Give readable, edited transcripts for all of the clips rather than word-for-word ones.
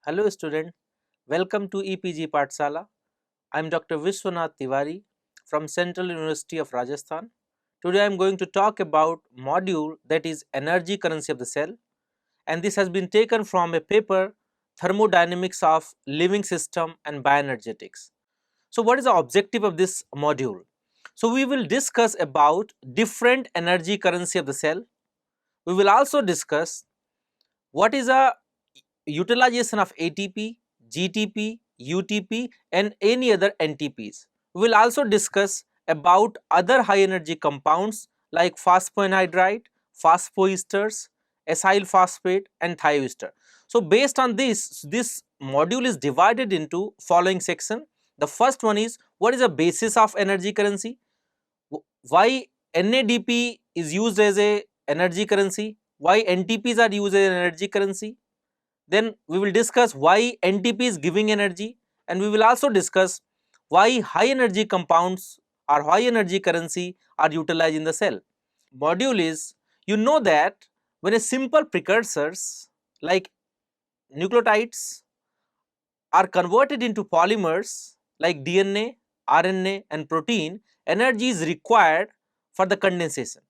Hello student, welcome to EPG Pathsala. I am Dr. Vishwanath Tiwari from Central University of Rajasthan. Today I am going to talk about module that is energy currency of the cell, and this has been taken from a paper Thermodynamics of Living System and Bioenergetics. So what is the objective of this module? So we will discuss about different energy currency of the cell. We will also discuss what is a utilization of ATP, GTP, UTP and any other NTPs. We will also discuss about other high energy compounds like phosphoanhydride, phosphoesters, acyl phosphate and thioester. So based on this module is divided into following section. The first one is what is the basis of energy currency, why NADP is used as a energy currency, why NTPs are used as an energy currency. Then we will discuss why NTP is giving energy, and we will also discuss why high energy compounds or high energy currency are utilized in the cell. Module is, you know that when a simple precursors like nucleotides are converted into polymers like DNA, RNA and protein, energy is required for the condensation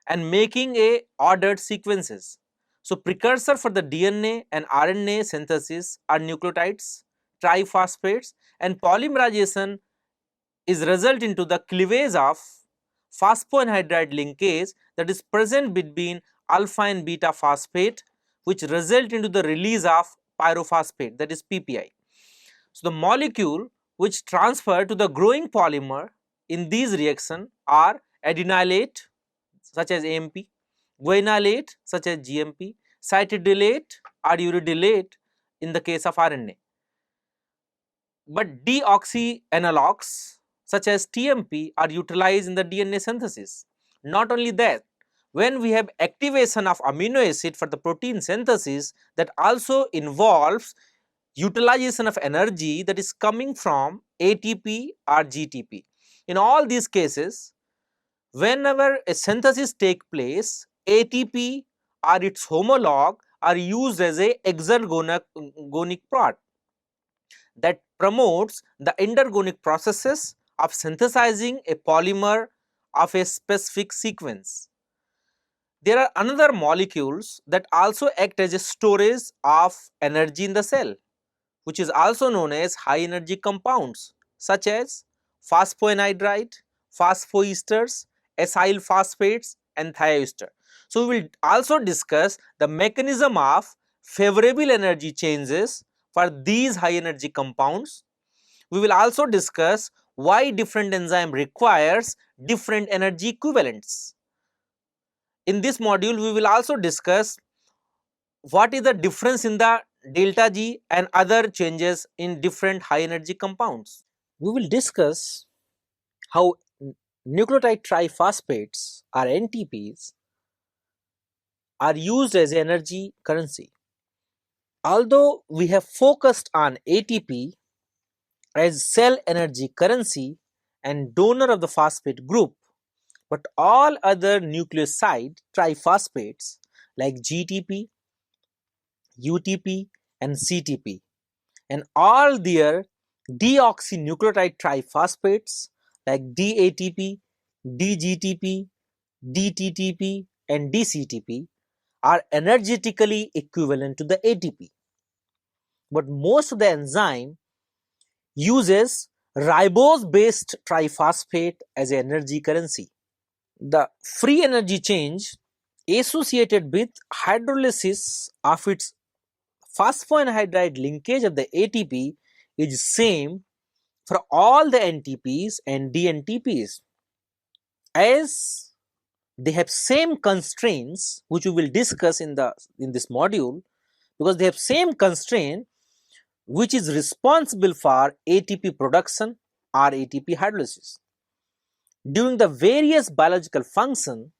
and making a ordered sequences. So precursor for the DNA and RNA synthesis are nucleotides, triphosphates, and polymerization is result into the cleavage of phosphoanhydride linkage that is present between alpha and beta phosphate, which result into the release of pyrophosphate, that is PPI. So the molecule which transfer to the growing polymer in these reaction are adenylate such as AMP, guanylate such as GMP, cytidylate or uridylate in the case of RNA. But deoxyanalogues such as TMP are utilized in the DNA synthesis. Not only that, when we have activation of amino acid for the protein synthesis, that also involves utilization of energy that is coming from ATP or GTP. In all these cases, whenever a synthesis take place, ATP or its homologue are used as a exergonic product that promotes the endergonic processes of synthesizing a polymer of a specific sequence. There are another molecules that also act as a storage of energy in the cell, which is also known as high energy compounds such as phosphoanhydride, phosphoesters, acyl phosphates and thioester. So we will also discuss the mechanism of favorable energy changes for these high energy compounds. We will also discuss why different enzyme requires different energy equivalents. In this module, we will also discuss what is the difference in the delta G and other changes in different high energy compounds. We will discuss how nucleotide triphosphates or NTPs are used as energy currency. Although we have focused on ATP as cell energy currency and donor of the phosphate group, but all other nucleoside triphosphates like GTP, UTP and CTP and all their deoxynucleotide triphosphates like DATP, DGTP, DTTP and DCTP are energetically equivalent to the ATP. But most of the enzyme uses ribose based triphosphate as an energy currency. The free energy change associated with hydrolysis of its phosphoanhydride linkage of the ATP is same for all the NTPs and DNTPs, as they have same constraints which we will discuss in this module, because they have same constraint which is responsible for ATP production or ATP hydrolysis. During the various biological function,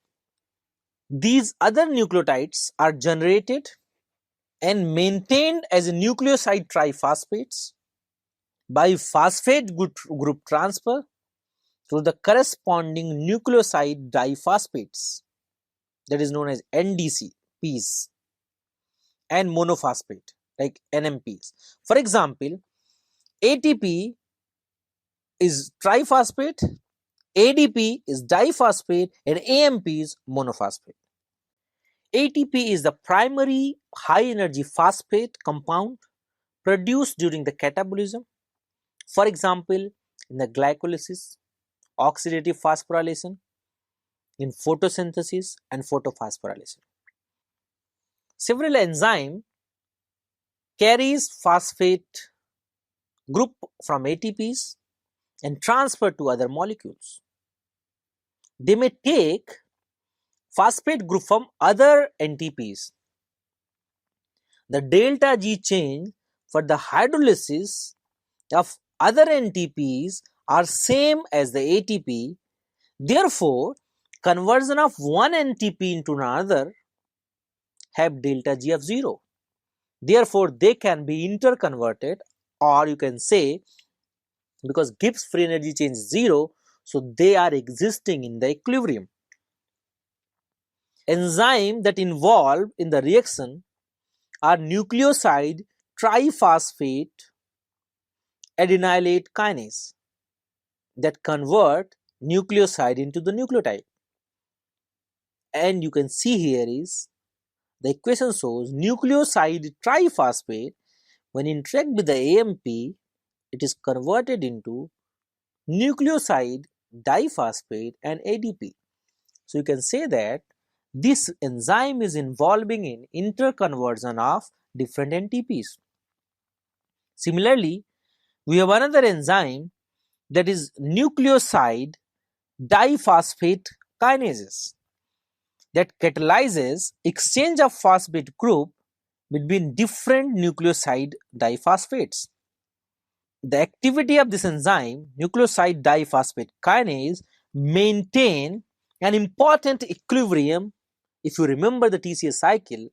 these other nucleotides are generated and maintained as nucleoside triphosphates by phosphate group transfer to the corresponding nucleoside diphosphates, that is known as NDCPs and monophosphate. like NMPs. For example, ATP is triphosphate, ADP is diphosphate, and AMP is monophosphate. ATP is the primary high energy phosphate compound produced during the catabolism, for example, in the glycolysis, oxidative phosphorylation, in photosynthesis, and photophosphorylation. Several enzymes carries phosphate group from ATPs and transfer to other molecules. They may take phosphate group from other NTPs. The delta G change for the hydrolysis of other NTPs are same as the ATP. Therefore, conversion of one NTP into another have delta G of 0. Therefore, they can be interconverted, or you can say, because Gibbs free energy change is 0, so they are existing in the equilibrium. Enzymes that involved in the reaction are nucleoside triphosphate adenylate kinase that convert nucleoside into the nucleotide. And you can see here is the equation shows nucleoside triphosphate when interact with the AMP, it is converted into nucleoside diphosphate and ADP. So you can say that this enzyme is involving in interconversion of different NTPs. Similarly, we have another enzyme that is nucleoside diphosphate kinases that catalyzes exchange of phosphate group between different nucleoside diphosphates. The activity of this enzyme, nucleoside diphosphate kinase, maintain an important equilibrium if you remember the TCA cycle,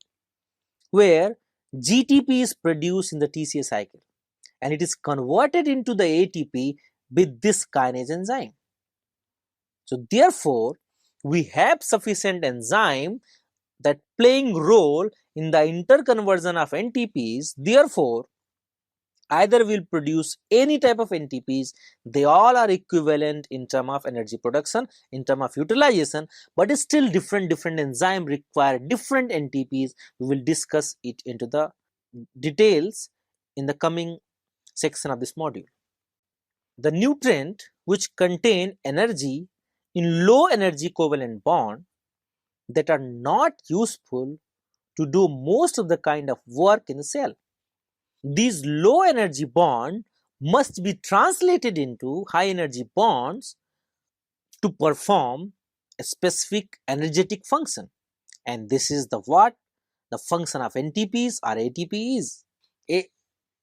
where GTP is produced in the TCA cycle and it is converted into the ATP with this kinase enzyme. So therefore, we have sufficient enzyme that playing role in the interconversion of NTPs. Therefore, either will produce any type of NTPs, they all are equivalent in terms of energy production, in terms of utilization, but still different enzymes require different NTPs. We will discuss it into the details in the coming section of this module. The nutrient which contain energy in low energy covalent bond that are not useful to do most of the kind of work in the cell. These low energy bonds must be translated into high energy bonds to perform a specific energetic function, and this is the what the function of NTPs or ATP is. A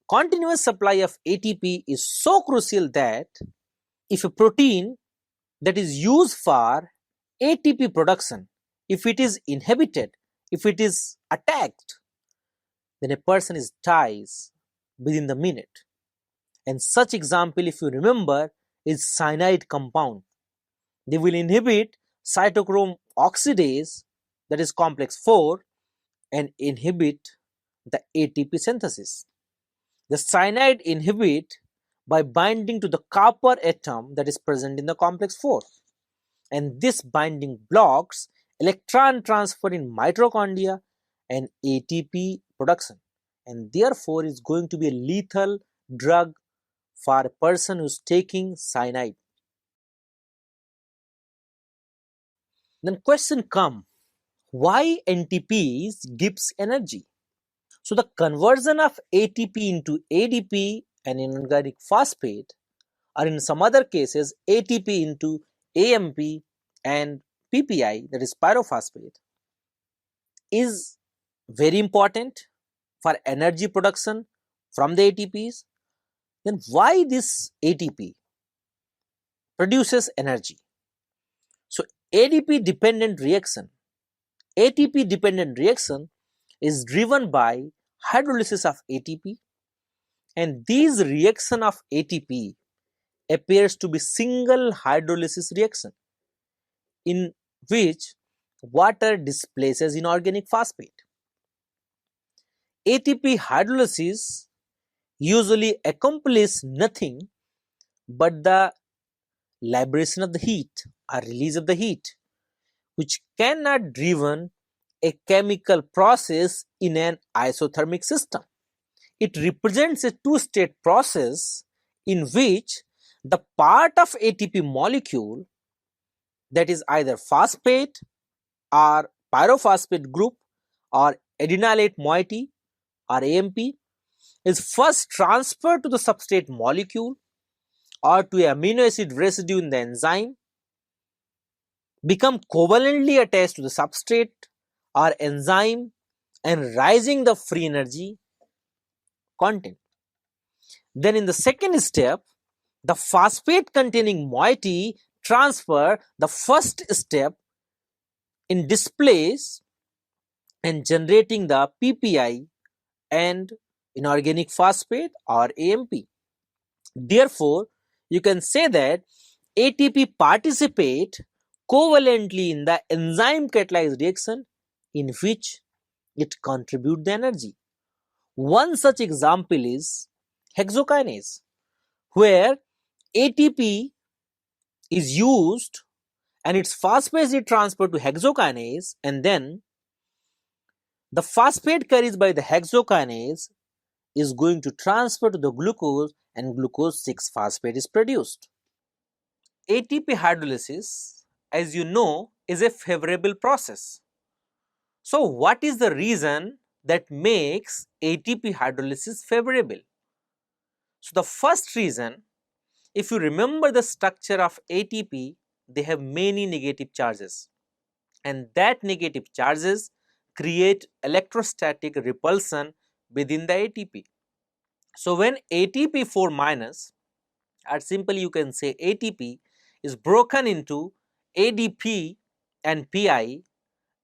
continuous supply of ATP is so crucial that if a protein that is used for ATP production, if it is inhibited, if it is attacked, then a person is dies within the minute. And such example, if you remember, is cyanide compound. They will inhibit cytochrome oxidase, that is complex 4, and inhibit the ATP synthesis. The cyanide inhibit by binding to the copper atom that is present in the complex 4, and this binding blocks electron transfer in mitochondria and ATP production, and therefore is going to be a lethal drug for a person who is taking cyanide. Then question come, why NTPs gives energy? So the conversion of ATP into ADP and inorganic phosphate, or in some other cases ATP into AMP and PPI, that is pyrophosphate, is very important for energy production from the ATPs. Then why this ATP produces energy? So ADP dependent reaction, ATP dependent reaction is driven by hydrolysis of ATP, and these reaction of ATP appears to be single hydrolysis reaction in which water displaces inorganic phosphate. ATP hydrolysis usually accomplishes nothing but the liberation of the heat or release of the heat, which cannot driven a chemical process in an isothermic system. It represents a two-state process in which the part of ATP molecule that is either phosphate or pyrophosphate group or adenylate moiety or AMP is first transferred to the substrate molecule or to a amino acid residue in the enzyme, become covalently attached to the substrate or enzyme and raising the free energy content. Then in the second step, the phosphate containing moiety transfer the first step in displace and generating the PPI and inorganic phosphate or AMP. Therefore, you can say that ATP participate covalently in the enzyme catalyzed reaction in which it contributes the energy. One such example is hexokinase, where ATP is used and its phosphate is transferred to hexokinase, and then the phosphate carried by the hexokinase is going to transfer to the glucose and glucose 6 phosphate is produced. ATP hydrolysis, as you know, is a favorable process. So what is the reason that makes ATP hydrolysis favorable? So the first reason, if you remember the structure of ATP, they have many negative charges, and that negative charges create electrostatic repulsion within the ATP. So when ATP 4 minus, or simply you can say ATP, is broken into ADP and PI,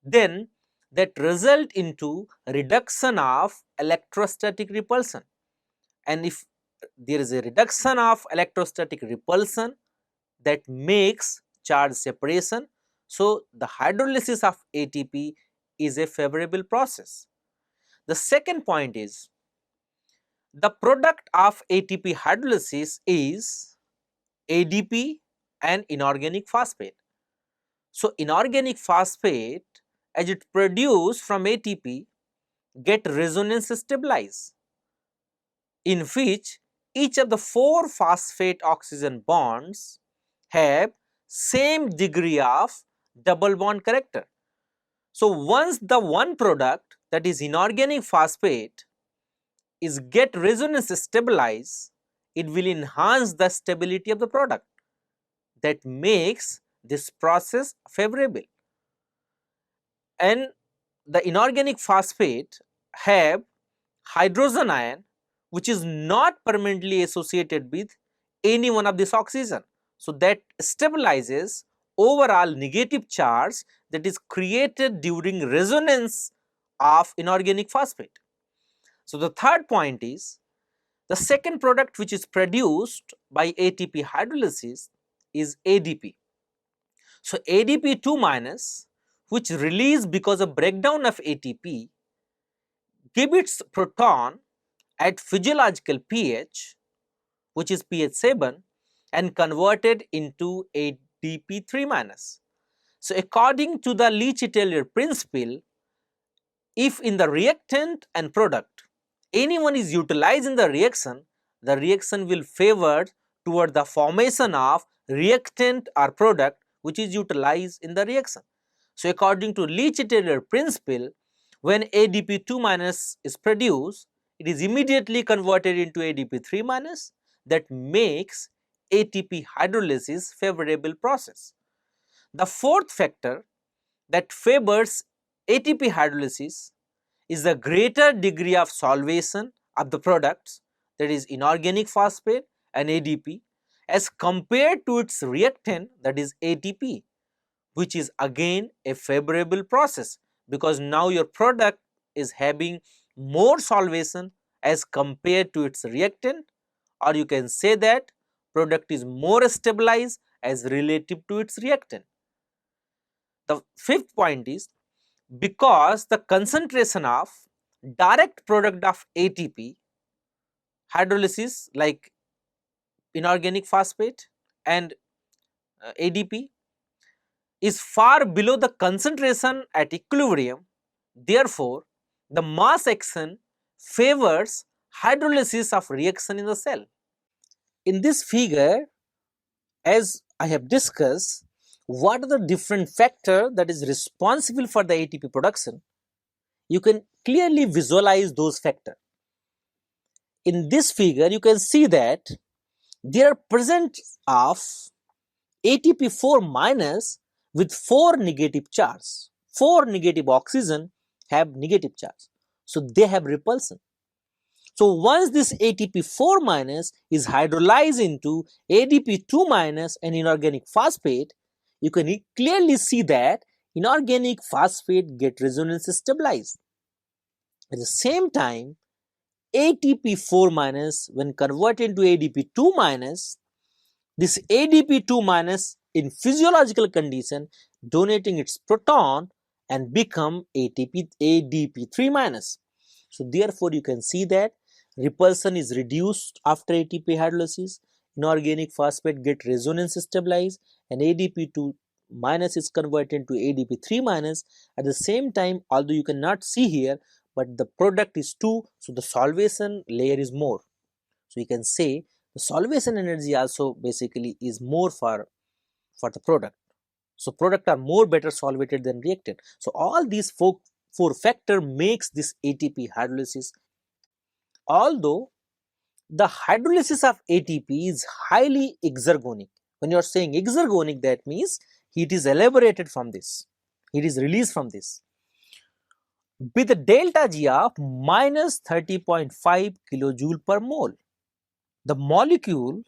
then that result into reduction of electrostatic repulsion. And if there is a reduction of electrostatic repulsion, that makes charge separation. So the hydrolysis of ATP is a favorable process. The second point is the product of ATP hydrolysis is ADP and inorganic phosphate. So inorganic phosphate, as it produced from ATP, get resonance stabilized, in which each of the 4 phosphate oxygen bonds have same degree of double bond character. So once the one product, that is inorganic phosphate, is get resonance stabilized, it will enhance the stability of the product. That makes this process favorable. And the inorganic phosphate have hydrogen ion which is not permanently associated with any one of these oxygen. So that stabilizes overall negative charge that is created during resonance of inorganic phosphate. So the third point is the second product which is produced by ATP hydrolysis is ADP. So ADP 2 minus, which release because of breakdown of ATP, give its proton at physiological pH, which is pH 7, and converted into ADP 3 minus. So according to the Leach-Italier principle, if in the reactant and product anyone is utilized in the reaction will favor toward the formation of reactant or product which is utilized in the reaction. So according to Leach-Italier principle, when ADP 2 minus is produced, it is immediately converted into ADP 3 minus. That makes ATP hydrolysis favorable process. The fourth factor that favors ATP hydrolysis is the greater degree of solvation of the products, that is inorganic phosphate and ADP, as compared to its reactant, that is ATP, which is again a favorable process because now your product is having more solvation as compared to its reactant, or you can say that product is more stabilized as relative to its reactant. The fifth point is because the concentration of direct product of ATP hydrolysis like inorganic phosphate and ADP is far below the concentration at equilibrium. Therefore, the mass action favors hydrolysis of reaction in the cell. In this figure, as I have discussed, what are the different factors that is responsible for the ATP production? You can clearly visualize those factors. In this figure, you can see that there are presence of ATP4 minus with 4 negative charge. 4 negative oxygen have negative charge. So they have repulsion. So once this ATP4 minus is hydrolyzed into ADP2 minus and inorganic phosphate, you can clearly see that inorganic phosphate get resonance stabilized. At the same time, ATP4 minus when converted into ADP2 minus, this ADP2 minus in physiological condition donating its proton and become ADP3 minus. So therefore you can see that repulsion is reduced after ATP hydrolysis, inorganic phosphate get resonance stabilized and ADP2 minus is converted to ADP3 minus. At the same time, although you cannot see here, but the product is 2, so the solvation layer is more. So you can say the solvation energy also basically is more for the product. So product are more better solvated than reactant. So all these four factor makes this ATP hydrolysis. Although the hydrolysis of ATP is highly exergonic. When you are saying exergonic, that means heat is elaborated from this, heat is released from this. With a delta G of minus 30.5 kilojoule per mole, the molecule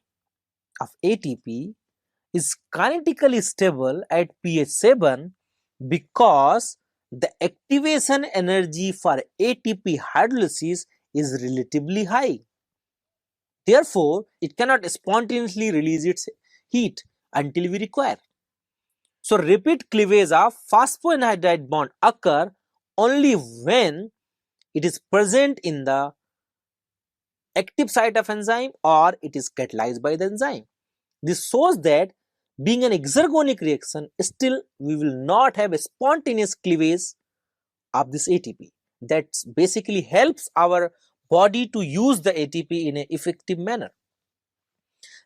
of ATP is kinetically stable at pH 7 because the activation energy for ATP hydrolysis is relatively high. Therefore, it cannot spontaneously release its heat until we require. So, repeat cleavage of phosphoanhydride bond occur only when it is present in the active site of enzyme or it is catalyzed by the enzyme. This shows that being an exergonic reaction, still we will not have a spontaneous cleavage of this ATP. That basically helps our body to use the ATP in an effective manner.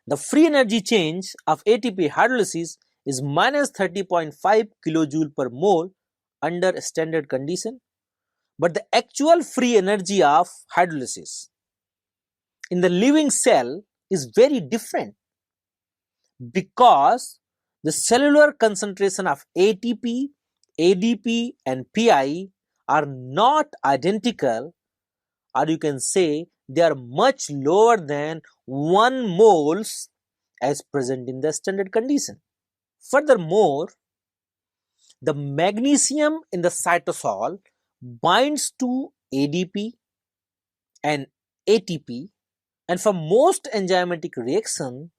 The free energy change of ATP hydrolysis is minus 30.5 kilojoule per mole under standard condition, but the actual free energy of hydrolysis in the living cell is very different because the cellular concentration of ATP, ADP and PI are not identical, or you can say they are much lower than 1 moles as present in the standard condition. Furthermore, the magnesium in the cytosol binds to ADP and ATP, and for most enzymatic reaction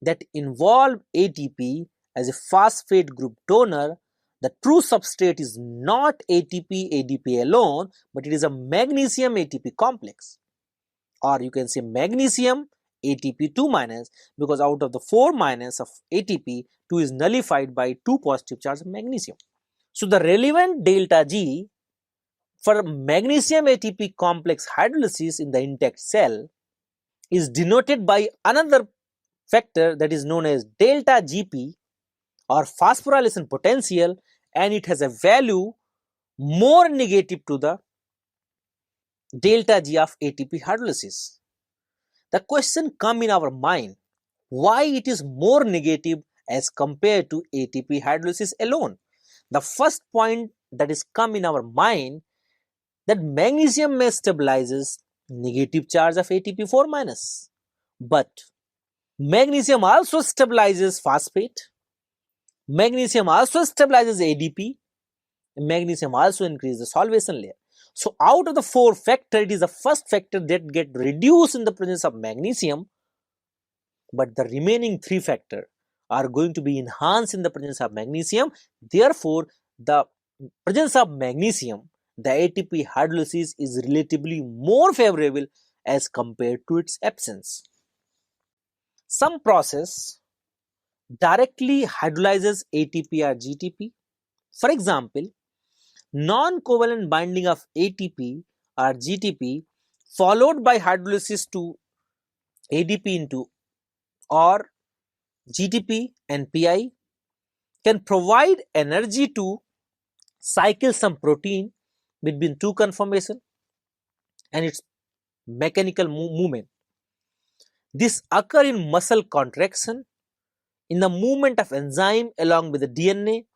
that involve ATP as a phosphate group donor, the true substrate is not ATP ADP alone, but it is a magnesium ATP complex, or you can say magnesium ATP2 minus, because out of the 4 minus of ATP, 2 is nullified by 2 positive charge of magnesium. So the relevant delta G for magnesium ATP complex hydrolysis in the intact cell is denoted by another factor that is known as delta Gp or phosphorylation potential, and it has a value more negative to the delta G of ATP hydrolysis. The question comes in our mind, why it is more negative as compared to ATP hydrolysis alone? The first point that is come in our mind that magnesium may stabilizes negative charge of ATP4 minus, but magnesium also stabilizes phosphate, magnesium also stabilizes ADP, and magnesium also increases the solvation layer. So out of the 4 factors, it is the first factor that get reduced in the presence of magnesium, but the remaining 3 factors are going to be enhanced in the presence of magnesium. Therefore, the presence of magnesium the ATP hydrolysis is relatively more favorable as compared to its absence. Some process directly hydrolyzes ATP or GTP. For example, non-covalent binding of ATP or GTP followed by hydrolysis to ADP into or GTP and PI can provide energy to cycle some protein between two conformations and its mechanical movement. This occur in muscle contraction, in the movement of enzyme along with the DNA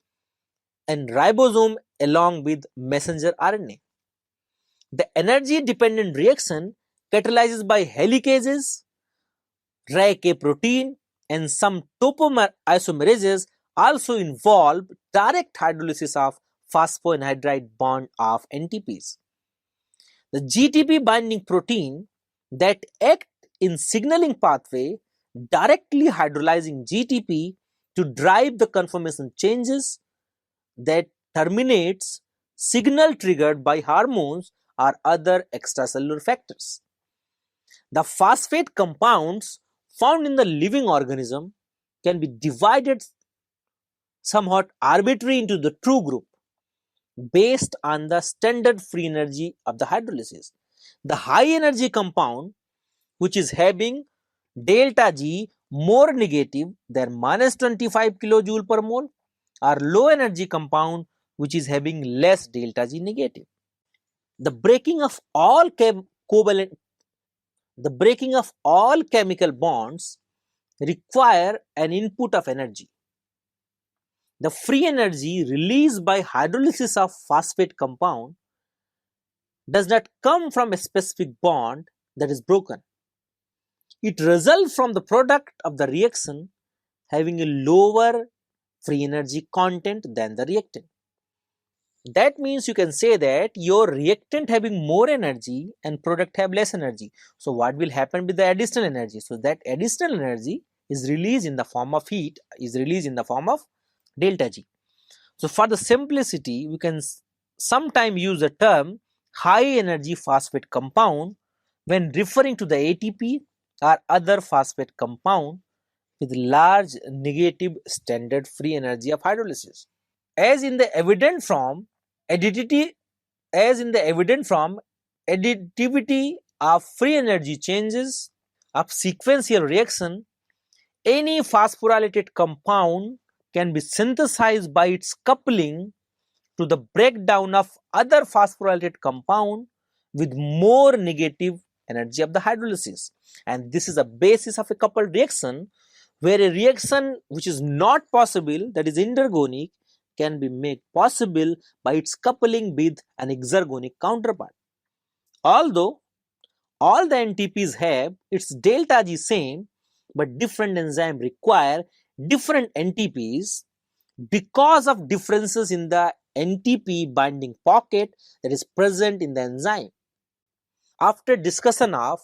and ribosome along with messenger RNA. The energy dependent reaction catalyzed by helicases, RAK protein and some topoisomerases also involve direct hydrolysis of phosphoanhydride bond of NTPs. The GTP binding protein that act in signaling pathway directly hydrolyzing GTP to drive the conformation changes that terminates signal triggered by hormones or other extracellular factors. The phosphate compounds found in the living organism can be divided somewhat arbitrarily into the true group based on the standard free energy of the hydrolysis. The high energy compound which is having delta G more negative than minus 25 kilojoule per mole or low energy compound which is having less delta G negative. The breaking of all chemical bonds require an input of energy. The free energy released by hydrolysis of phosphate compound does not come from a specific bond that is broken. It results from the product of the reaction having a lower free energy content than the reactant. That means you can say that your reactant having more energy and product have less energy. So what will happen with the additional energy? So that additional energy is released in the form of heat, is released in the form of delta G. So for the simplicity, we can sometimes use the term high energy phosphate compound when referring to the ATP or other phosphate compound with large negative standard free energy of hydrolysis. As in the evident from additivity of free energy changes of sequential reaction, any phosphorylated compound can be synthesized by its coupling to the breakdown of other phosphorylated compound with more negative energy of the hydrolysis. And this is a basis of a coupled reaction where a reaction which is not possible, that is endergonic, can be made possible by its coupling with an exergonic counterpart. Although all the NTPs have its delta G same, but different enzymes require different NTPs because of differences in the NTP binding pocket that is present in the enzyme. After discussion of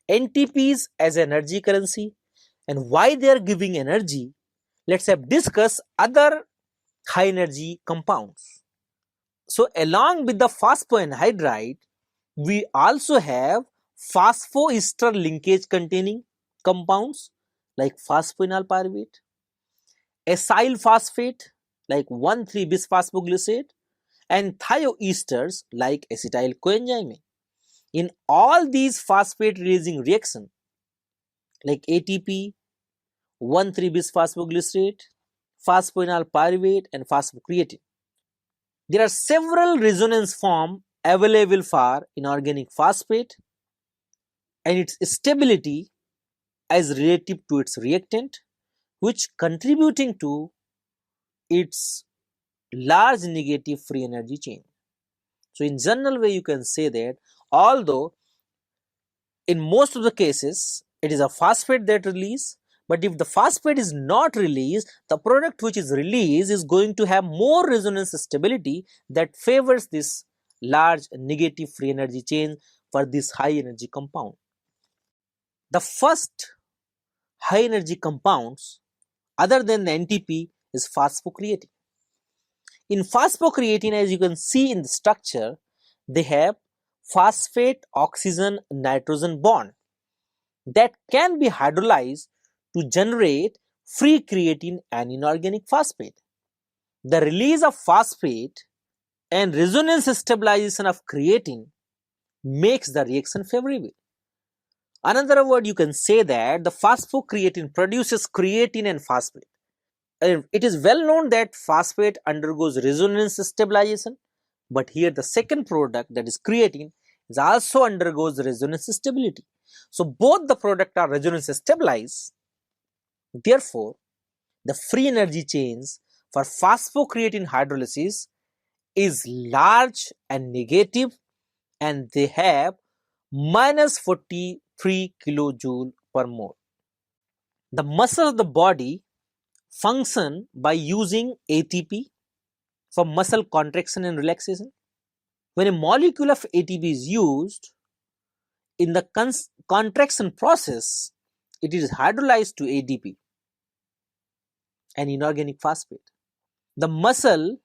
NTPs as energy currency and why they are giving energy, let's have discuss other high energy compounds. So along with the phosphoanhydride, we also have phosphoester linkage containing compounds like phosphoenol pyruvate, acyl phosphate like 1,3-bisphosphoglycerate and thioesters like acetyl coenzyme. In all these phosphate releasing reactions like ATP, 1,3-bisphosphoglycerate, phosphoenol pyruvate and phosphocreatine, there are several resonance forms available for inorganic phosphate and its stability as relative to its reactant, which contributing to its large negative free energy chain. So in general way you can say that although in most of the cases it is a phosphate that release, but if the phosphate is not released, the product which is released is going to have more resonance stability that favors this large negative free energy chain for this high energy compound. The first high energy compounds other than the NTP is phosphocreatine. In phosphocreatine, as you can see in the structure, they have phosphate oxygen nitrogen bond that can be hydrolyzed to generate free creatine and inorganic phosphate. The release of phosphate and resonance stabilization of creatine makes the reaction favorable. Another word, you can say that the phosphocreatine produces creatine and phosphate. It is well known that phosphate undergoes resonance stabilization, but here the second product, that is creatine, is also undergoes resonance stability. So both the product are resonance stabilized. Therefore, the free energy chains for phosphocreatine hydrolysis is large and negative, and they have minus 43 kilojoule per mole. The muscle of the body function by using ATP for muscle contraction and relaxation. When a molecule of ATP is used in the contraction process, it is hydrolyzed to ADP, an inorganic phosphate. The muscle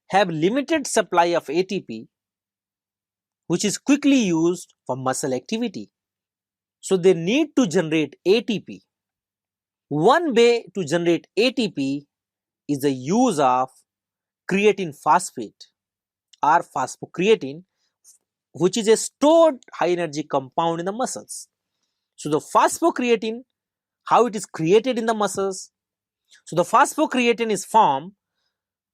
have limited supply of ATP, which is quickly used for muscle activity. So they need to generate ATP. One way to generate ATP is the use of creatine phosphate or phosphocreatine, which is a stored high energy compound in the muscles. So the phosphocreatine, how it is created in the muscles? So the phosphocreatine is formed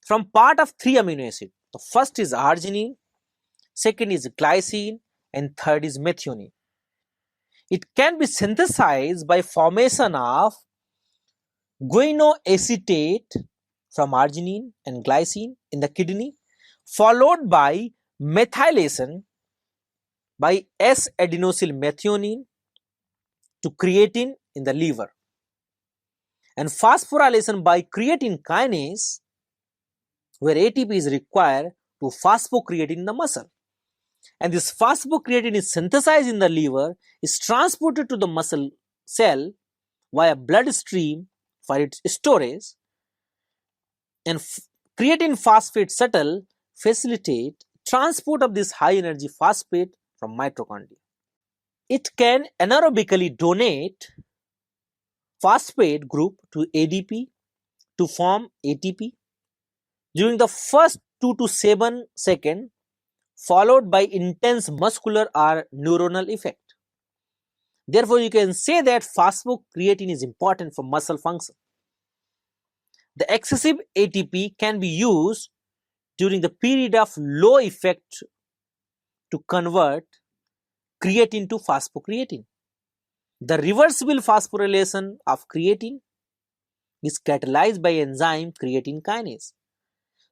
from part of three amino acids. The first is arginine, second is glycine, and third is methionine. It can be synthesized by formation of guanoacetate from arginine and glycine in the kidney, followed by methylation by S-adenosylmethionine to creatine in the liver, and phosphorylation by creatine kinase, where ATP is required, to phosphocreatine in the muscle. And this phosphocreatine is synthesized in the liver, is transported to the muscle cell via bloodstream for its storage, and creatine phosphate shuttle facilitate transport of this high energy phosphate from mitochondria. It can anaerobically donate phosphate group to ADP to form ATP during the first 2 to 7 seconds, followed by intense muscular or neuronal effect. Therefore, you can say that phosphocreatine is important for muscle function. The excessive ATP can be used during the period of low effect to convert creatine to phosphocreatine. The reversible phosphorylation of creatine is catalyzed by enzyme creatine kinase.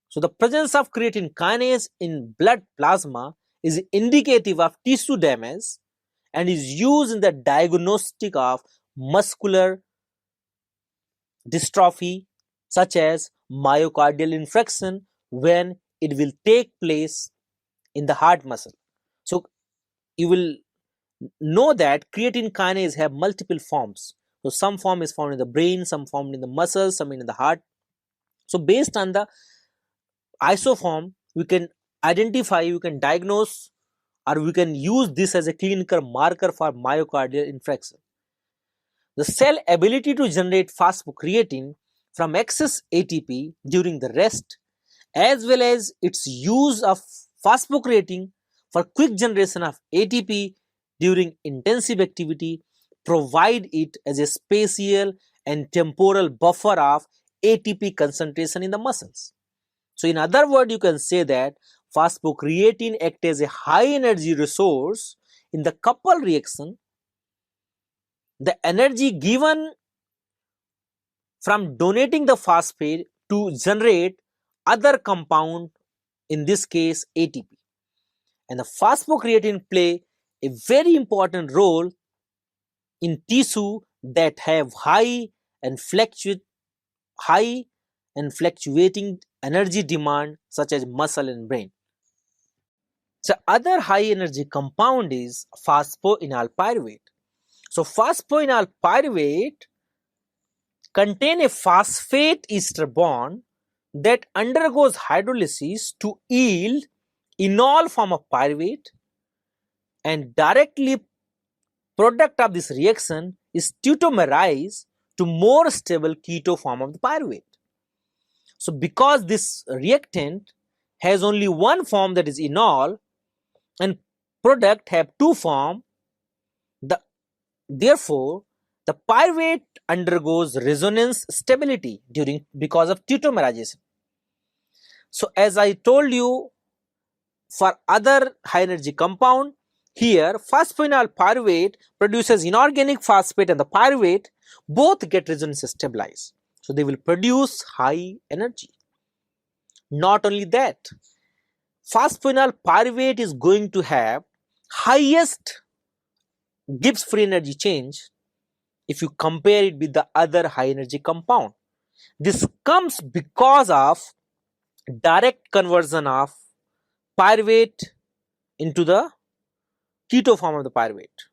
So the presence of creatine kinase in blood plasma is indicative of tissue damage and is used in the diagnostic of muscular dystrophy such as myocardial infarction when it will take place in the heart muscle. So you will know that creatine kinase have multiple forms. So some form is found in the brain, some found in the muscles, some in the heart. So based on the isoform, we can identify, we can diagnose, or we can use this as a clinical marker for myocardial infarction. The cell ability to generate phosphocreatine from excess ATP during the rest, as well as its use of phosphocreatine for quick generation of ATP during intensive activity, provide it as a spatial and temporal buffer of ATP concentration in the muscles. So in other words, you can say that phosphocreatine acts as a high energy resource in the couple reaction. The energy given from donating the phosphate to generate other compound, in this case ATP. And the phosphocreatine play a very important role in tissue that have high and fluctuating energy demand such as muscle and brain. The other high energy compound is phosphoenol pyruvate. So phosphoenol pyruvate contain a phosphate ester bond that undergoes hydrolysis to yield enol form of pyruvate, and directly product of this reaction is tautomerize to more stable keto form of the pyruvate. So because this reactant has only one form, that is enol, and product have two form, therefore the pyruvate undergoes resonance stability because of tautomerization. So as I told you, for other high energy compound, here phosphoenol pyruvate produces inorganic phosphate, and the pyruvate both get resonance stabilized. So they will produce high energy. Not only that, phosphoenol pyruvate is going to have highest Gibbs free energy change if you compare it with the other high energy compound. This comes because of direct conversion of pyruvate into the keto form of the pyruvate,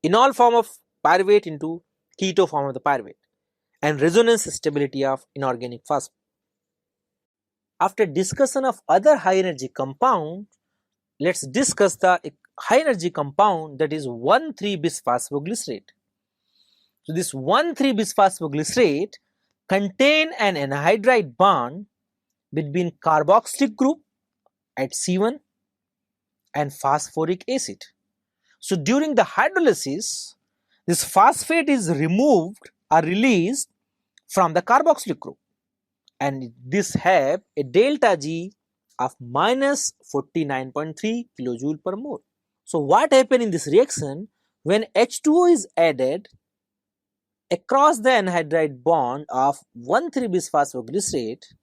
enol form of pyruvate into keto form of the pyruvate, and resonance stability of inorganic phosphate. After discussion of other high energy compound, let's discuss the high energy compound, that is 1,3-bisphosphoglycerate. So this 1,3-bisphosphoglycerate contain an anhydride bond between carboxylic group at C1 and phosphoric acid. So during the hydrolysis, this phosphate is removed or released from the carboxylic group, and this have a delta G of minus 49.3 kilojoule per mole. So what happens in this reaction, when H2O is added across the anhydride bond of 1,3-bisphosphoglycerate,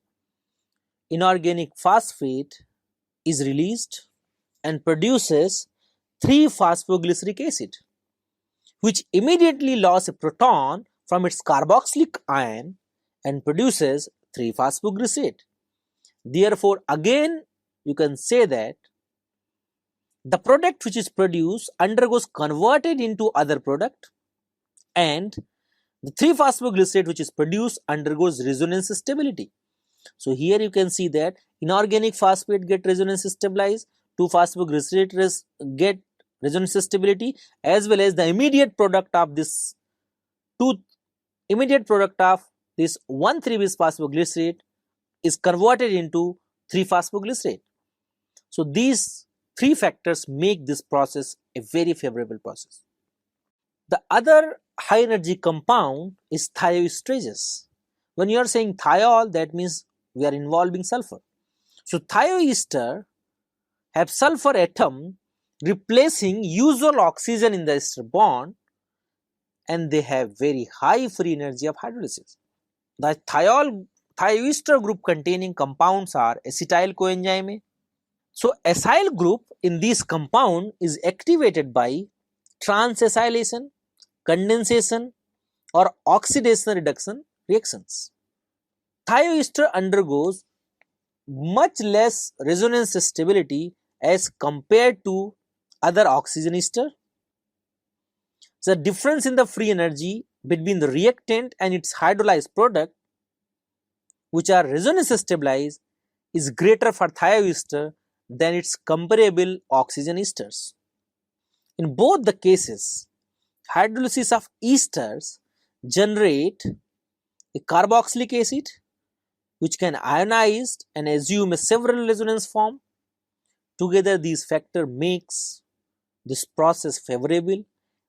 inorganic phosphate is released and produces 3-phosphoglyceric acid, which immediately loses a proton from its carboxylic ion and produces 3-phosphoglycerate. Therefore, again you can say that the product which is produced undergoes converted into other product, and the 3-phosphoglycerate which is produced undergoes resonance stability. So here you can see that inorganic phosphate get resonance stabilized, 2-phosphoglycerate get resonance stability, as well as the immediate product of this 1,3-bisphosphoglycerate is converted into 3-phosphoglycerate. So these three factors make this process a very favorable process. The other high energy compound is thioesterases. When you are saying thiol, that means we are involving sulfur. So thioester have sulfur atom replacing usual oxygen in the ester bond, and they have very high free energy of hydrolysis. The thioester group containing compounds are acetyl coenzyme A. So acyl group in this compound is activated by transacylation, condensation, or oxidation reduction reactions. Thioester undergoes much less resonance stability as compared to other oxygen ester. The difference in the free energy between the reactant and its hydrolyzed product, which are resonance stabilized, is greater for thioester than its comparable oxygen esters. In both the cases, hydrolysis of esters generate a carboxylic acid which can ionize and assume a several resonance form. Together these factors makes this process favorable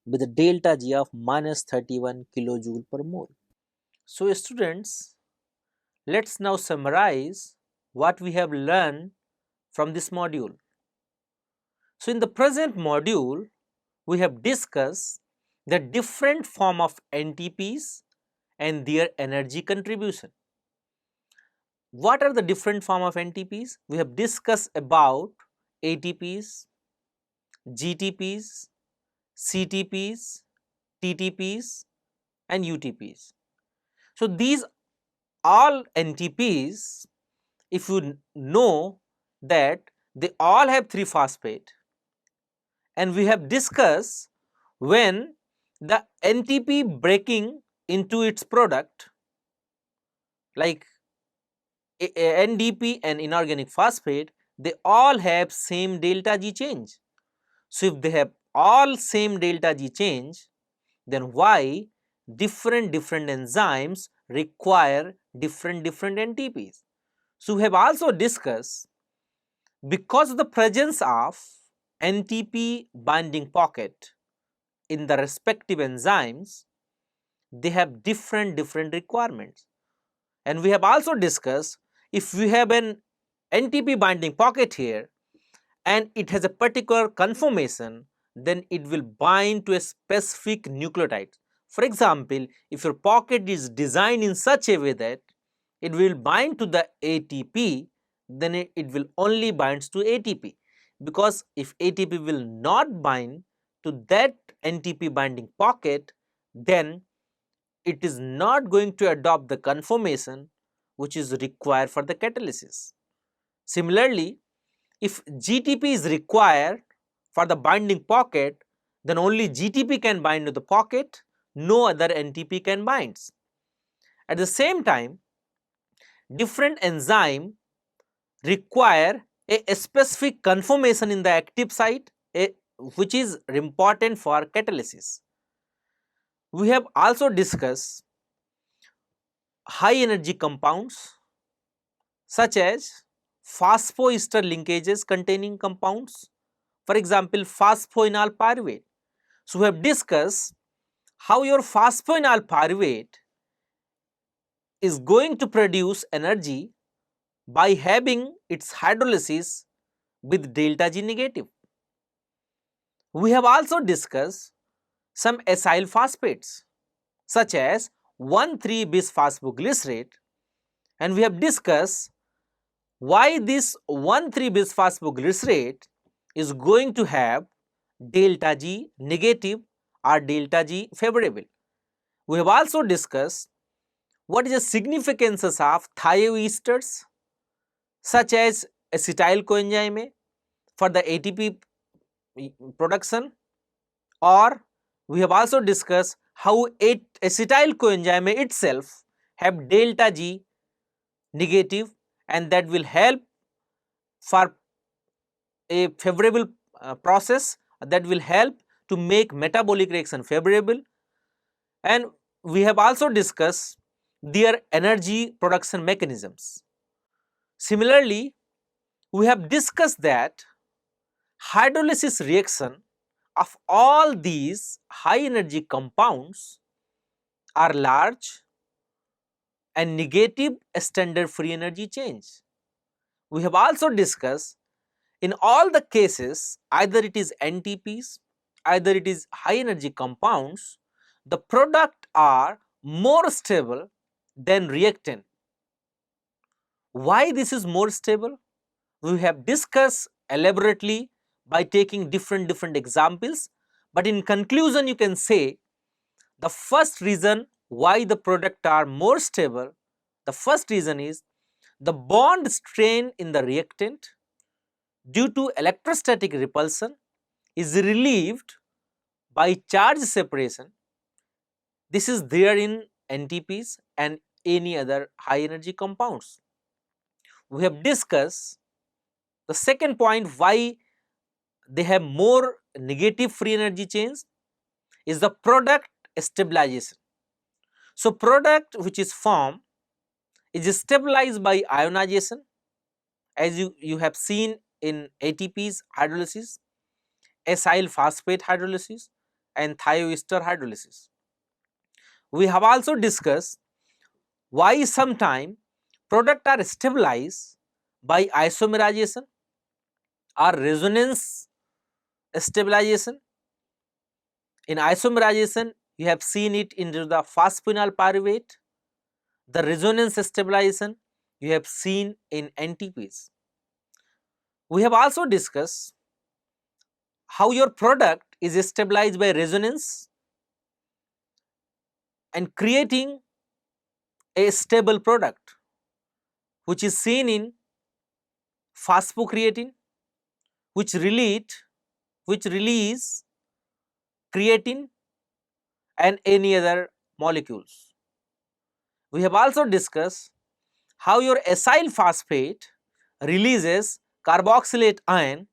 with a delta G of minus 31 kilojoule per mole. So students, let's now summarize what we have learned from this module. So in the present module, we have discussed the different form of NTPs and their energy contribution. What are the different form of NTPs? We have discussed about ATPs, GTPs, CTPs, TTPs and UTPs. So these all NTPs, if you know that they all have 3-phosphate, and we have discussed when the NTP breaking into its product like NDP and inorganic phosphate, they all have same delta G change. So if they have all same delta G change, then why different enzymes require different NTPs? So we have also discussed, because of the presence of NTP binding pocket in the respective enzymes, they have different requirements. And we have also discussed, if we have an NTP binding pocket here and it has a particular conformation, then it will bind to a specific nucleotide. For example, if your pocket is designed in such a way that it will bind to the ATP, then it will only bind to ATP, because if ATP will not bind to that NTP binding pocket, then it is not going to adopt the conformation which is required for the catalysis. Similarly, if GTP is required for the binding pocket, then only GTP can bind to the pocket, no other NTP can bind. At the same time, different enzyme require a specific conformation in the active site, which is important for catalysis. We have also discussed high energy compounds such as phosphoester linkages containing compounds, for example phosphoenol pyruvate. So we have discussed how your phosphoenol pyruvate is going to produce energy by having its hydrolysis with delta G negative. We have also discussed some acyl phosphates such as 1,3-bisphosphoglycerate, and we have discussed why this 1,3-bisphosphoglycerate is going to have delta G negative or delta G favorable. We have also discussed what is the significances of thioesters such as acetyl coenzyme A for the ATP production, or we have also discussed how acetyl coenzyme A itself have delta G negative, and that will help for a favorable process, that will help to make metabolic reaction favorable. And we have also discussed their energy production mechanisms. Similarly, we have discussed that hydrolysis reaction of all these high energy compounds are large and negative standard free energy change. We have also discussed, in all the cases, either it is NTPs, either it is high energy compounds, the product are more stable than reactant. Why this is more stable? We have discussed elaborately by taking different examples, but in conclusion you can say the first reason why the product are more stable, the first reason is the bond strain in the reactant due to electrostatic repulsion is relieved by charge separation. This is there in NTPs and any other high energy compounds. We have discussed the second point why they have more negative free energy change is the product stabilization. So product which is formed is stabilized by ionization, as you have seen in ATPs hydrolysis, acyl phosphate hydrolysis and thioester hydrolysis. We have also discussed why sometimes products are stabilized by isomerization or resonance stabilization. In isomerization, you have seen it into the phosphoenol pyruvate. The resonance stabilization you have seen in NTPs. We have also discussed how your product is stabilized by resonance and creating a stable product, which is seen in phosphocreatine, which release creatine and any other molecules. We have also discussed how your acyl phosphate releases carboxylate ion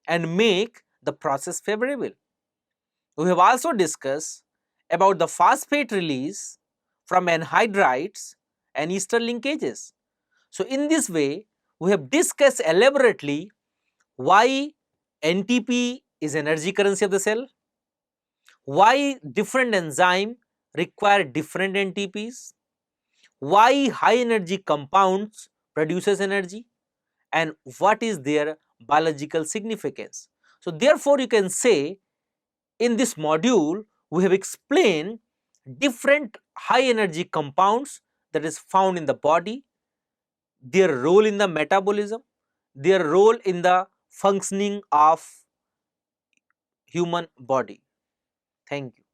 and make the process favorable. We have also discussed about the phosphate release from anhydrides and ester linkages. So, in this way, we have discussed elaborately why NTP is energy currency of the cell, why different enzyme require different NTPs, why high energy compounds produces energy, and what is their biological significance. So, therefore, you can say in this module we have explained different high energy compounds that is found in the body, their role in the metabolism, their role in the functioning of human body. Thank you.